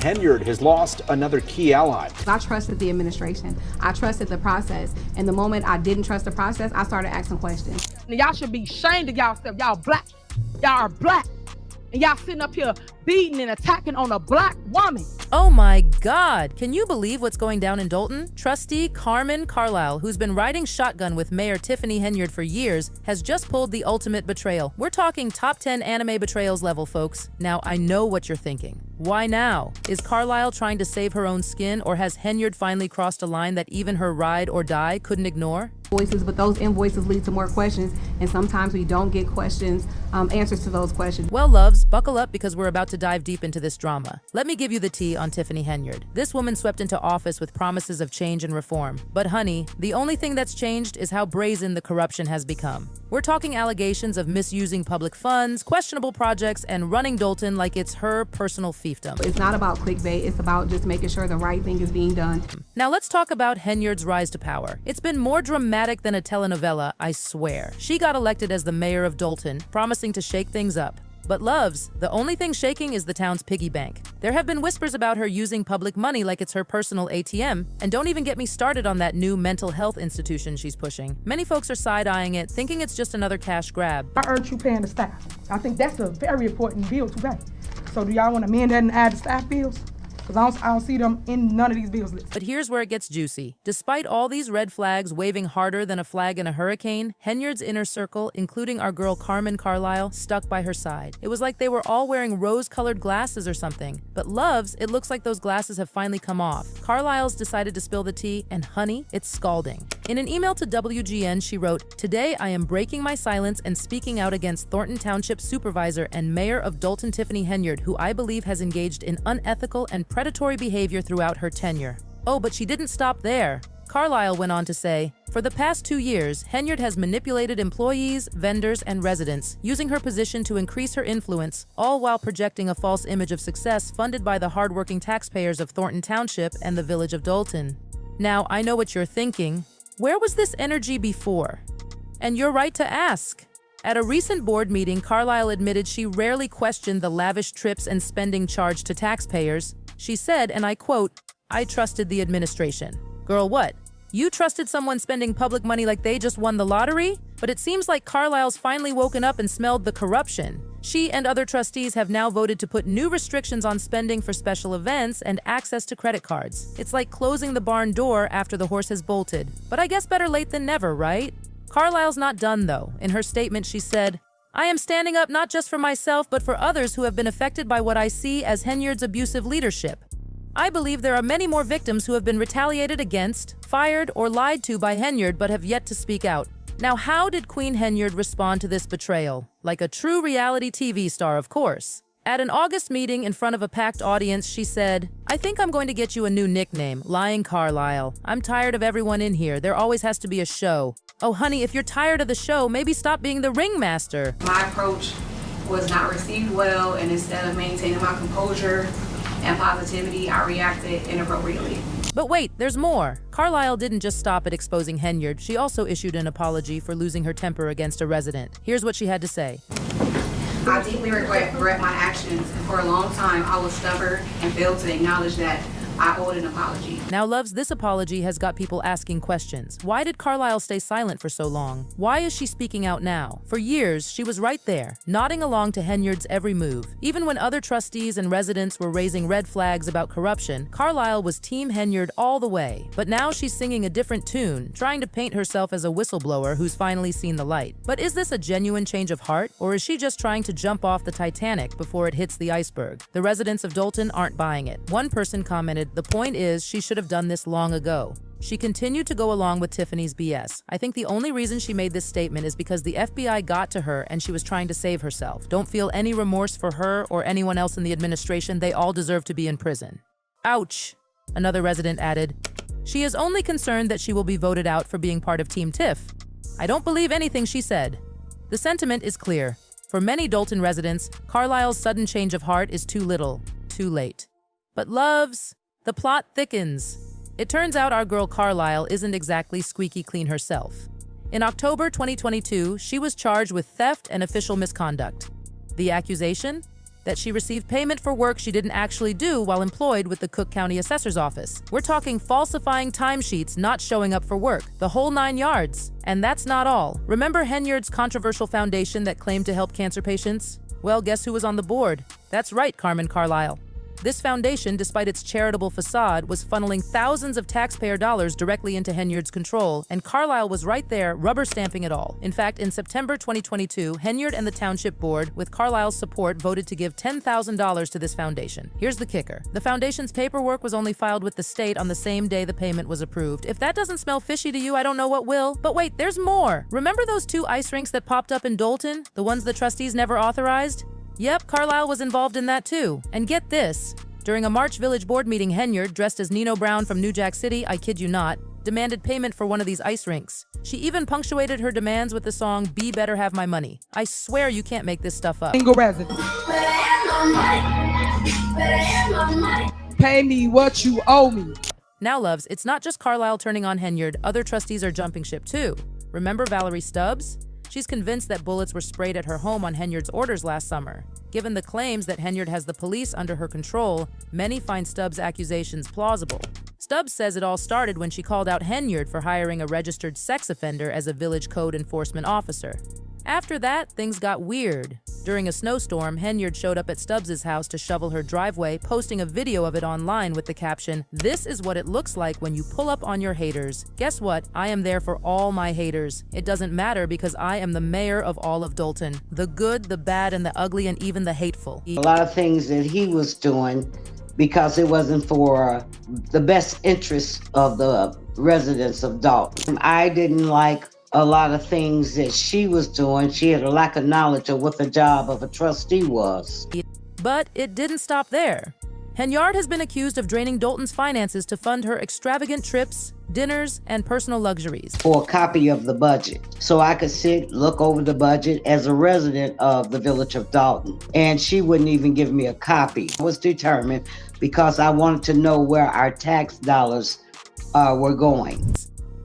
Henyard has lost another key ally. I trusted the administration. I trusted the process. And the moment I didn't trust the process, I started asking questions. Y'all should be ashamed of y'allself. Y'all black. Y'all are black. And y'all sitting up here beating and attacking on a black woman. Oh my God, can you believe what's going down in Dolton? Trustee Carlisle, who's been riding shotgun with Mayor Tiffany Henyard for years, has just pulled the ultimate betrayal. We're talking top 10 anime betrayals level, folks. Now, I know what you're thinking. Why now? Is Carlisle trying to save her own skin, or has Henyard finally crossed a line that even her ride or die couldn't ignore? Voices, but those invoices lead to more questions, and sometimes we don't get answers to those questions. Well, loves, buckle up because we're about to dive deep into this drama. Let me give you the tea on Tiffany Henyard. This woman swept into office with promises of change and reform. But honey, the only thing that's changed is how brazen the corruption has become. We're talking allegations of misusing public funds, questionable projects, and running Dolton like it's her personal fiefdom. It's not about clickbait, it's about just making sure the right thing is being done. Now let's talk about Henyard's rise to power. It's been more dramatic than a telenovela, I swear. She got elected as the mayor of Dolton, promising to shake things up. But loves, the only thing shaking is the town's piggy bank. There have been whispers about her using public money like it's her personal ATM, and don't even get me started on that new mental health institution she's pushing. Many folks are side-eyeing it, thinking it's just another cash grab. I urge you paying the staff. I think that's a very important bill to pay. So do y'all want to amend that and add the staff bills? Because I don't see them in none of these bills lists. But here's where it gets juicy. Despite all these red flags waving harder than a flag in a hurricane, Henyard's inner circle, including our girl Carlisle, stuck by her side. It was like they were all wearing rose-colored glasses or something. But loves, it looks like those glasses have finally come off. Carlisle's decided to spill the tea, and honey, it's scalding. In an email to WGN, she wrote, "Today I am breaking my silence and speaking out against Thornton Township Supervisor and Mayor of Dolton Tiffany Henyard, who I believe has engaged in unethical and predatory behavior throughout her tenure." Oh, but she didn't stop there. Carlisle went on to say, "For the past 2 years, Henyard has manipulated employees, vendors, and residents, using her position to increase her influence, all while projecting a false image of success funded by the hardworking taxpayers of Thornton Township and the village of Dolton." Now, I know what you're thinking. Where was this energy before? And you're right to ask. At a recent board meeting, Carlisle admitted she rarely questioned the lavish trips and spending charged to taxpayers. She said, and I quote, "I trusted the administration." Girl, what? You trusted someone spending public money like they just won the lottery? But it seems like Carlisle's finally woken up and smelled the corruption. She and other trustees have now voted to put new restrictions on spending for special events and access to credit cards. It's like closing the barn door after the horse has bolted. But I guess better late than never, right? Carlisle's not done, though. In her statement, she said, "I am standing up not just for myself, but for others who have been affected by what I see as Henyard's abusive leadership. I believe there are many more victims who have been retaliated against, fired, or lied to by Henyard but have yet to speak out." Now, how did Queen Henyard respond to this betrayal? Like a true reality TV star, of course. At an August meeting in front of a packed audience, she said, "I think I'm going to get you a new nickname, Lying Carlisle. I'm tired of everyone in here. There always has to be a show. Oh, honey, if you're tired of the show, maybe stop being the ringmaster." My approach was not received well, and instead of maintaining my composure and positivity, I reacted inappropriately. But wait, there's more. Carlisle didn't just stop at exposing Henyard. She also issued an apology for losing her temper against a resident. Here's what she had to say. "I deeply regret my actions, and for a long time I was stubborn and failed to acknowledge that I owed an apology." Now, loves, this apology has got people asking questions. Why did Carlisle stay silent for so long? Why is she speaking out now? For years, she was right there, nodding along to Henyard's every move. Even when other trustees and residents were raising red flags about corruption, Carlisle was Team Henyard all the way. But now she's singing a different tune, trying to paint herself as a whistleblower who's finally seen the light. But is this a genuine change of heart, or is she just trying to jump off the Titanic before it hits the iceberg? The residents of Dolton aren't buying it. One person commented, "The point is, she should have done this long ago." She continued to go along with Tiffany's BS. "I think the only reason she made this statement is because the FBI got to her and she was trying to save herself. Don't feel any remorse for her or anyone else in the administration. They all deserve to be in prison." Ouch, another resident added. "She is only concerned that she will be voted out for being part of Team Tiff. I don't believe anything she said." The sentiment is clear. For many Dolton residents, Carlisle's sudden change of heart is too little, too late. But loves, the plot thickens. It turns out our girl Carlisle isn't exactly squeaky clean herself. In October 2022, she was charged with theft and official misconduct. The accusation? that she received payment for work she didn't actually do while employed with the Cook County Assessor's Office. We're talking falsifying timesheets, not showing up for work, the whole 9 yards. And that's not all. Remember Henyard's controversial foundation that claimed to help cancer patients? Well, guess who was on the board? That's right, Carlisle. This foundation, despite its charitable facade, was funneling thousands of taxpayer dollars directly into Henyard's control, and Carlisle was right there, rubber stamping it all. In fact, in September 2022, Henyard and the Township Board, with Carlisle's support, voted to give $10,000 to this foundation. Here's the kicker. The foundation's paperwork was only filed with the state on the same day the payment was approved. If that doesn't smell fishy to you, I don't know what will. But wait, there's more! Remember those 2 ice rinks that popped up in Dolton? The ones the trustees never authorized? Yep, Carlisle was involved in that too. And get this, during a March Village Board meeting, Henyard, dressed as Nino Brown from New Jack City, I kid you not, demanded payment for one of these ice rinks. She even punctuated her demands with the song "Be Better Have My Money." I swear you can't make this stuff up. Single resident. Pay me what you owe me. Now, loves, it's not just Carlisle turning on Henyard, other trustees are jumping ship too. Remember Valerie Stubbs? She's convinced that bullets were sprayed at her home on Henyard's orders last summer. Given the claims that Henyard has the police under her control, many find Stubbs' accusations plausible. Stubbs says it all started when she called out Henyard for hiring a registered sex offender as a village code enforcement officer. After that, things got weird. During a snowstorm, Henyard showed up at Stubbs' house to shovel her driveway, posting a video of it online with the caption, "This is what it looks like when you pull up on your haters. Guess what? I am there for all my haters. It doesn't matter because I am the mayor of all of Dolton. The good, the bad, and the ugly, and even the hateful." A lot of things that he was doing because it wasn't for the best interests of the residents of Dolton. I didn't like a lot of things that she was doing. She had a lack of knowledge of what the job of a trustee was. But it didn't stop there. Henyard has been accused of draining Dolton's finances to fund her extravagant trips, dinners, and personal luxuries. For a copy of the budget, so I could look over the budget as a resident of the village of Dolton. And she wouldn't even give me a copy. I was determined because I wanted to know where our tax dollars were going.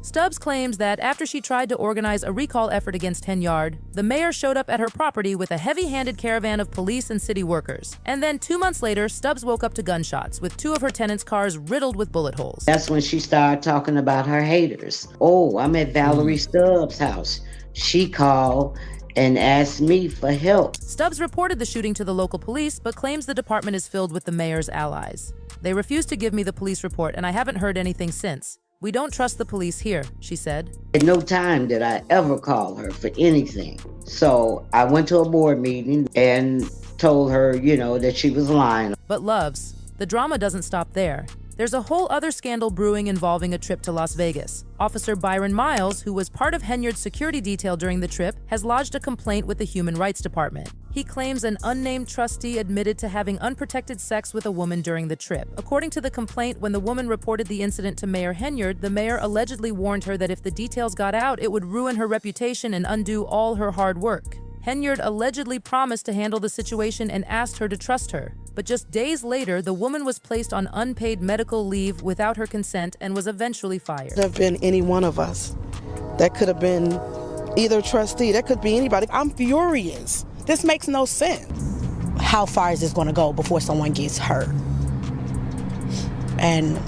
Stubbs claims that after she tried to organize a recall effort against Henyard, the mayor showed up at her property with a heavy-handed caravan of police and city workers. And then 2 months later, Stubbs woke up to gunshots, with 2 of her tenants' cars riddled with bullet holes. That's when she started talking about her haters. Oh, I'm at Valerie Stubbs' house. She called and asked me for help. Stubbs reported the shooting to the local police, but claims the department is filled with the mayor's allies. "They refused to give me the police report, and I haven't heard anything since. We don't trust the police here," she said. At no time did I ever call her for anything. So I went to a board meeting and told her, that she was lying. But loves, the drama doesn't stop there. There's a whole other scandal brewing involving a trip to Las Vegas. Officer Byron Miles, who was part of Henyard's security detail during the trip, has lodged a complaint with the Human Rights Department. He claims an unnamed trustee admitted to having unprotected sex with a woman during the trip. According to the complaint, when the woman reported the incident to Mayor Henyard, the mayor allegedly warned her that if the details got out, it would ruin her reputation and undo all her hard work. Henyard allegedly promised to handle the situation and asked her to trust her. But just days later, the woman was placed on unpaid medical leave without her consent and was eventually fired. Could have been any one of us. That could have been either trustee. That could be anybody. I'm furious. This makes no sense. How far is this going to go before someone gets hurt? And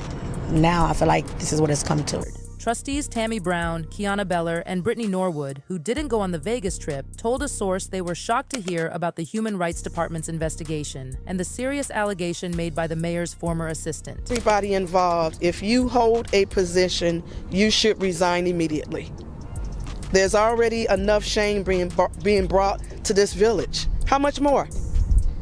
now I feel like this is what it's come to. Trustees Tammy Brown, Kiana Beller, and Brittany Norwood, who didn't go on the Vegas trip, told a source they were shocked to hear about the Human Rights Department's investigation and the serious allegation made by the mayor's former assistant. Everybody involved, if you hold a position, you should resign immediately. There's already enough shame being brought to this village. How much more?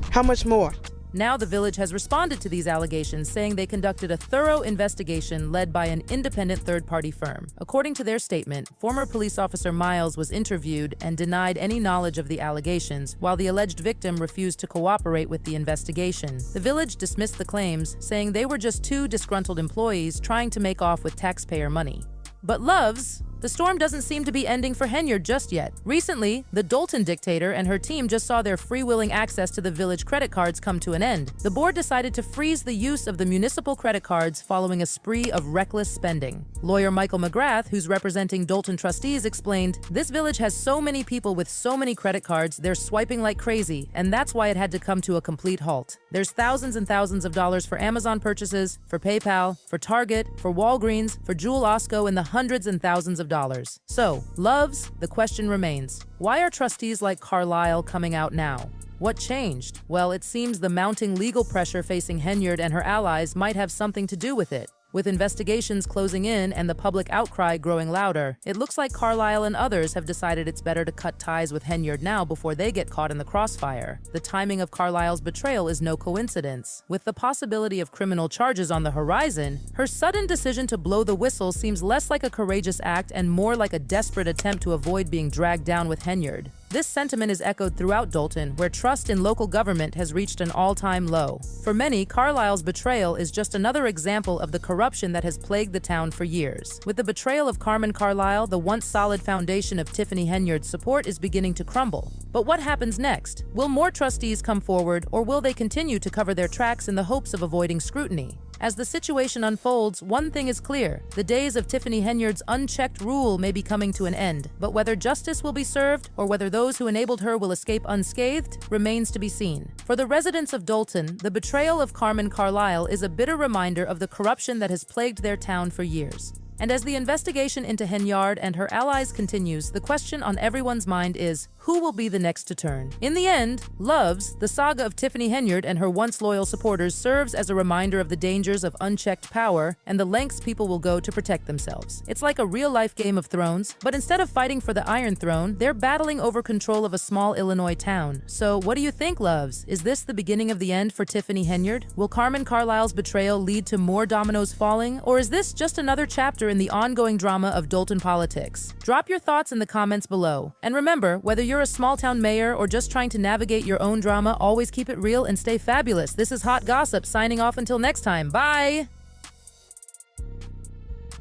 How much more? Now the village has responded to these allegations, saying they conducted a thorough investigation led by an independent third-party firm. According to their statement, former police officer Miles was interviewed and denied any knowledge of the allegations, while the alleged victim refused to cooperate with the investigation. The village dismissed the claims, saying they were just 2 disgruntled employees trying to make off with taxpayer money. But loves, The storm doesn't seem to be ending for Henyard just yet. Recently, the Dolton dictator and her team just saw their freewheeling access to the village credit cards come to an end. The board decided to freeze the use of the municipal credit cards following a spree of reckless spending. Lawyer Michael McGrath, who's representing Dolton trustees, explained, "This village has so many people with so many credit cards, they're swiping like crazy, and that's why it had to come to a complete halt. There's thousands and thousands of dollars for Amazon purchases, for PayPal, for Target, for Walgreens, for Jewel Osco, and the hundreds and thousands of dollars." So, loves, the question remains, why are trustees like Carlisle coming out now? What changed? Well, it seems the mounting legal pressure facing Henyard and her allies might have something to do with it. With investigations closing in and the public outcry growing louder, it looks like Carlisle and others have decided it's better to cut ties with Henyard now before they get caught in the crossfire. The timing of Carlisle's betrayal is no coincidence. With the possibility of criminal charges on the horizon, her sudden decision to blow the whistle seems less like a courageous act and more like a desperate attempt to avoid being dragged down with Henyard. This sentiment is echoed throughout Dolton, where trust in local government has reached an all-time low. For many, Carlisle's betrayal is just another example of the corruption that has plagued the town for years. With the betrayal of Carmen Carlisle, the once solid foundation of Tiffany Henyard's support is beginning to crumble. But what happens next? Will more trustees come forward, or will they continue to cover their tracks in the hopes of avoiding scrutiny? As the situation unfolds, one thing is clear. The days of Tiffany Henyard's unchecked rule may be coming to an end, but whether justice will be served or whether those who enabled her will escape unscathed remains to be seen. For the residents of Dolton, the betrayal of Carmen Carlisle is a bitter reminder of the corruption that has plagued their town for years. And as the investigation into Henyard and her allies continues, the question on everyone's mind is, who will be the next to turn? In the end, Loves, the saga of Tiffany Henyard and her once loyal supporters, serves as a reminder of the dangers of unchecked power and the lengths people will go to protect themselves. It's like a real-life Game of Thrones, but instead of fighting for the Iron Throne, they're battling over control of a small Illinois town. So what do you think, Loves? Is this the beginning of the end for Tiffany Henyard? Will Carmen Carlisle's betrayal lead to more dominoes falling, or is this just another chapter in the ongoing drama of Dolton politics? Drop your thoughts in the comments below. And remember, whether you're a small-town mayor or just trying to navigate your own drama, always keep it real and stay fabulous. This is Hot Gossip signing off until next time. Bye!